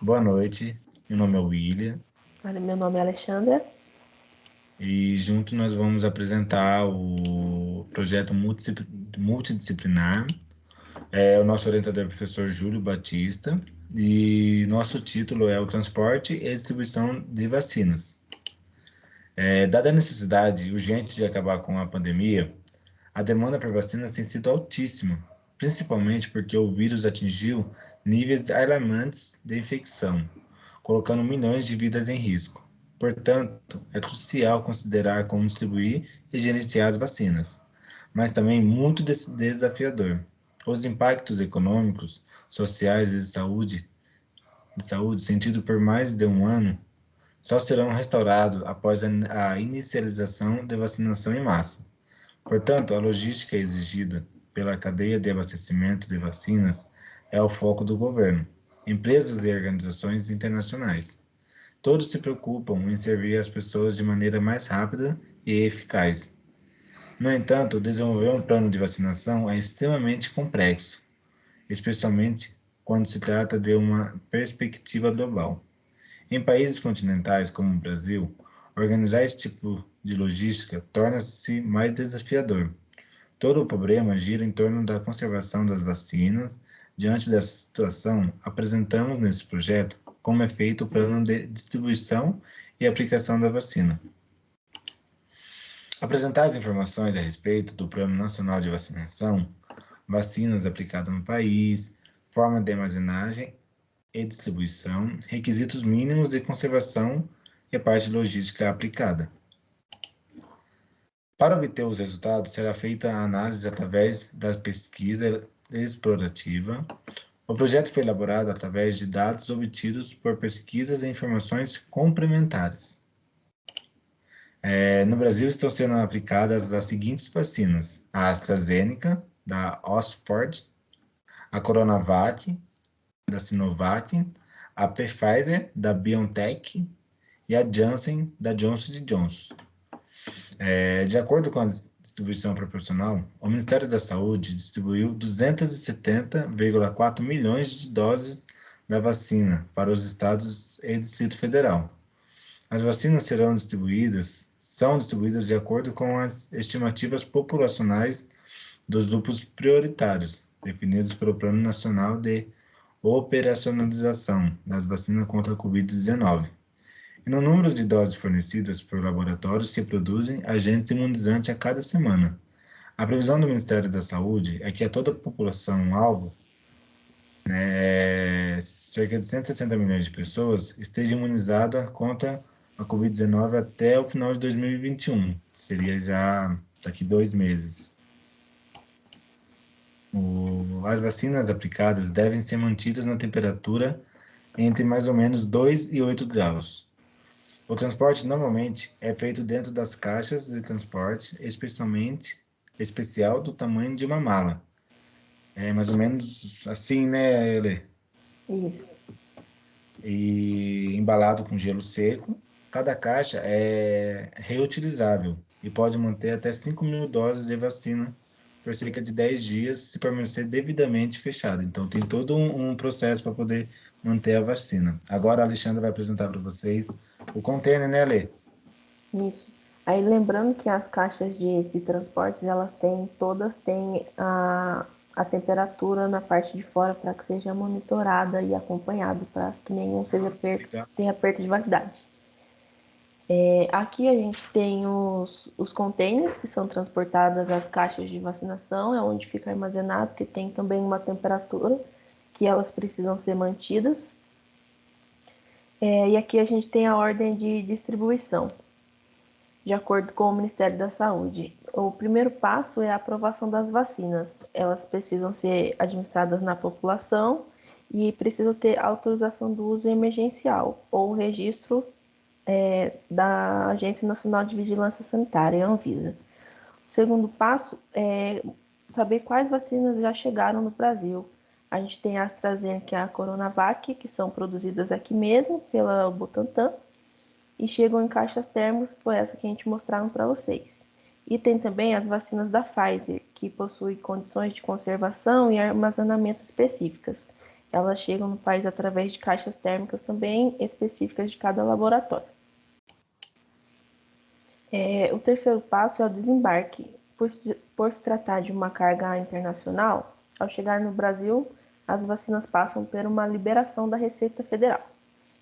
Boa noite, meu nome é William Olha, meu nome é Alexandra. e junto nós vamos apresentar o projeto multidisciplinar. O nosso orientador é o professor Júlio Batista e nosso título é o Transporte e Distribuição de Vacinas. Dada a necessidade urgente de acabar com a pandemia, a demanda por vacinas tem sido altíssima, principalmente porque o vírus atingiu níveis alarmantes de infecção, colocando milhões de vidas em risco. Portanto, é crucial considerar como distribuir e gerenciar as vacinas, mas também muito desafiador. Os impactos econômicos, sociais e de saúde sentidos por mais de um ano só serão restaurados após a inicialização da vacinação em massa. Portanto, a logística exigida pela cadeia de abastecimento de vacinas é o foco do governo, empresas e organizações internacionais. Todos se preocupam em servir as pessoas de maneira mais rápida e eficaz. No entanto, desenvolver um plano de vacinação é extremamente complexo, especialmente quando se trata de uma perspectiva global. Em países continentais como o Brasil, organizar esse tipo de logística torna-se mais desafiador. Todo o problema gira em torno da conservação das vacinas. Diante dessa situação, apresentamos nesse projeto como é feito o plano de distribuição e aplicação da vacina. Apresentar as informações a respeito do Plano Nacional de Vacinação, vacinas aplicadas no país, forma de armazenagem e distribuição, requisitos mínimos de conservação e a parte logística aplicada. Para obter os resultados, será feita a análise através da pesquisa explorativa. O projeto foi elaborado através de dados obtidos por pesquisas e informações complementares. No Brasil estão sendo aplicadas as seguintes vacinas: a AstraZeneca, da Oxford, a Coronavac, da Sinovac, a Pfizer, da BioNTech e a Janssen, da Johnson & Johnson. De acordo com a distribuição proporcional, o Ministério da Saúde distribuiu 270,4 milhões de doses da vacina para os estados e Distrito Federal. As vacinas são distribuídas de acordo com as estimativas populacionais dos grupos prioritários, definidos pelo Plano Nacional de Operacionalização das Vacinas contra a Covid-19, e no número de doses fornecidas por laboratórios que produzem agentes imunizantes a cada semana. A previsão do Ministério da Saúde é que a toda a população-alvo, cerca de 160 milhões de pessoas, esteja imunizada contra a Covid-19 até o final de 2021, que seria já daqui 2 meses. As vacinas aplicadas devem ser mantidas na temperatura entre mais ou menos 2 e 8 graus. O transporte normalmente é feito dentro das caixas de transporte especial do tamanho de uma mala. É mais ou menos assim, né, Ele? Isso. E embalado com gelo seco. Cada caixa é reutilizável e pode manter até 5.000 doses de vacina por cerca de 10 dias se permanecer devidamente fechado. Então, tem todo um processo para poder manter a vacina. Agora, a Alexandra vai apresentar para vocês o container, né, Alê? Isso. Aí, lembrando que as caixas de transportes, todas têm a temperatura na parte de fora para que seja monitorada e acompanhado, para que nenhum tenha perda de validade. Aqui a gente tem os containers, que são transportadas as caixas de vacinação, é onde fica armazenado, que tem também uma temperatura que elas precisam ser mantidas. E aqui a gente tem a ordem de distribuição, de acordo com o Ministério da Saúde. O primeiro passo é a aprovação das vacinas. Elas precisam ser administradas na população e precisam ter autorização do uso emergencial ou registro da Agência Nacional de Vigilância Sanitária, Anvisa. O segundo passo é saber quais vacinas já chegaram no Brasil. A gente tem a AstraZeneca e a Coronavac, que são produzidas aqui mesmo pela Butantan e chegam em caixas térmicas, que foi essa que a gente mostraram para vocês. E tem também as vacinas da Pfizer, que possuem condições de conservação e armazenamento específicas. Elas chegam no país através de caixas térmicas também específicas de cada laboratório. O terceiro passo é o desembarque. Por se tratar de uma carga internacional, ao chegar no Brasil, as vacinas passam por uma liberação da Receita Federal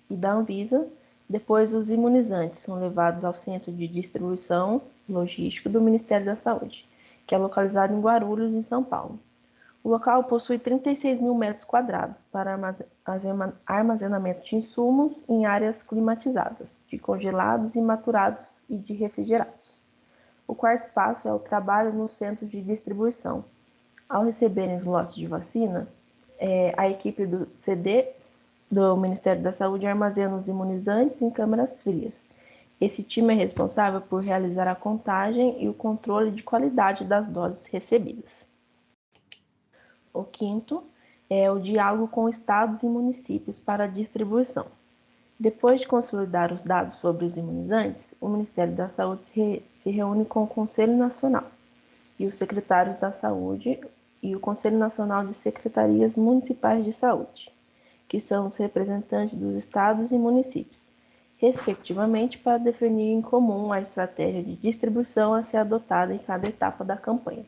e da Anvisa. Depois, os imunizantes são levados ao Centro de Distribuição Logístico do Ministério da Saúde, que é localizado em Guarulhos, em São Paulo. O local possui 36 mil metros quadrados para armazenamento de insumos em áreas climatizadas, de congelados e maturados e de refrigerados. O quarto passo é o trabalho nos centros de distribuição. Ao receberem os lotes de vacina, a equipe do CD do Ministério da Saúde armazena os imunizantes em câmaras frias. Esse time é responsável por realizar a contagem e o controle de qualidade das doses recebidas. O quinto é o diálogo com estados e municípios para a distribuição. Depois de consolidar os dados sobre os imunizantes, o Ministério da Saúde se reúne com o Conselho Nacional e os secretários da Saúde e o Conselho Nacional de Secretarias Municipais de Saúde, que são os representantes dos estados e municípios, respectivamente, para definir em comum a estratégia de distribuição a ser adotada em cada etapa da campanha.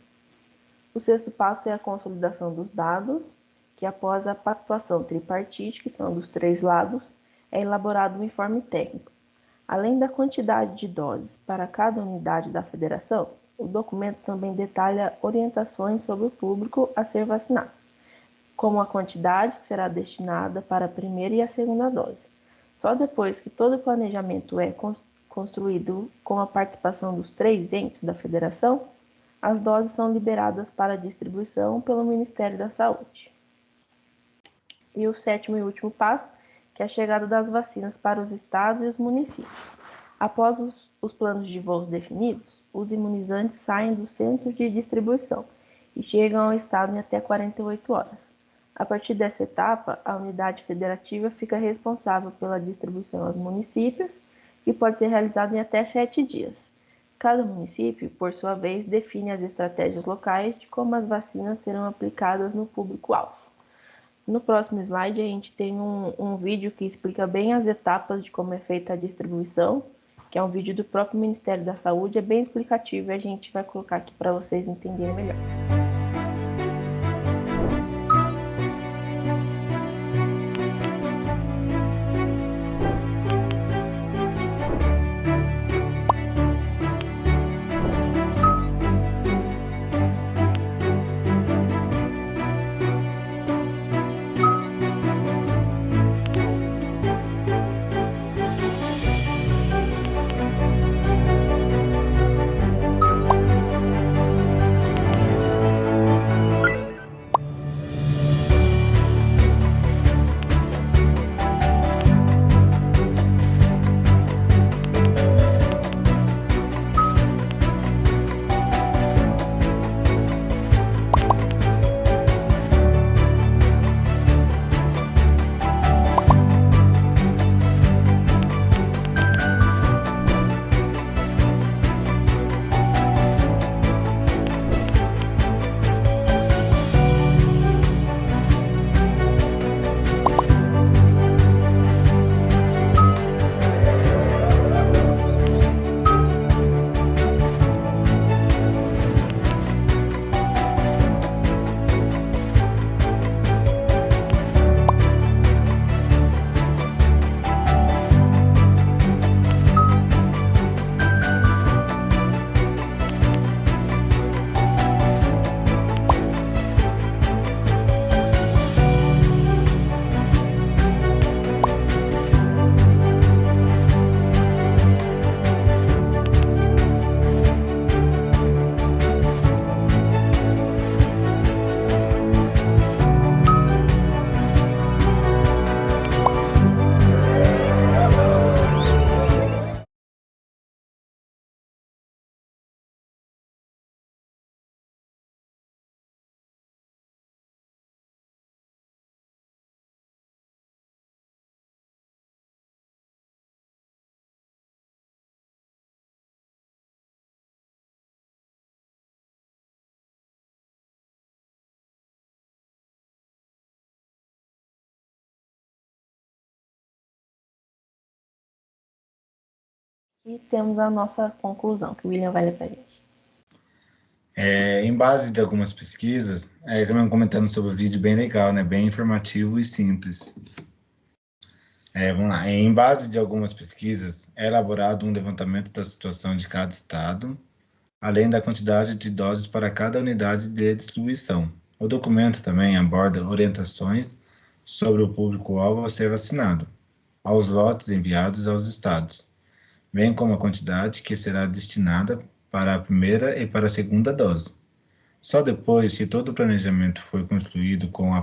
O sexto passo é a consolidação dos dados, que após a pactuação tripartite, que são dos três lados, é elaborado um informe técnico. Além da quantidade de doses para cada unidade da federação, o documento também detalha orientações sobre o público a ser vacinado, como a quantidade que será destinada para a primeira e a segunda dose. Só depois que todo o planejamento é construído com a participação dos três entes da federação, as doses são liberadas para distribuição pelo Ministério da Saúde. E o sétimo e último passo, que é a chegada das vacinas para os estados e os municípios. Após os planos de voos definidos, os imunizantes saem do centro de distribuição e chegam ao estado em até 48 horas. A partir dessa etapa, a unidade federativa fica responsável pela distribuição aos municípios e pode ser realizada em até 7 dias. Cada município, por sua vez, define as estratégias locais de como as vacinas serão aplicadas no público-alvo. No próximo slide, a gente tem um vídeo que explica bem as etapas de como é feita a distribuição, que é um vídeo do próprio Ministério da Saúde, é bem explicativo e a gente vai colocar aqui para vocês entenderem melhor. E temos a nossa conclusão, que o William vai ler para a gente. Em base de algumas pesquisas, também comentando sobre o vídeo bem legal, né? Bem informativo e simples. Vamos lá. Em base de algumas pesquisas, é elaborado um levantamento da situação de cada estado, além da quantidade de doses para cada unidade de distribuição. O documento também aborda orientações sobre o público-alvo a ser vacinado, aos lotes enviados aos estados, bem como a quantidade que será destinada para a primeira e para a segunda dose. Só depois que todo o planejamento foi construído com a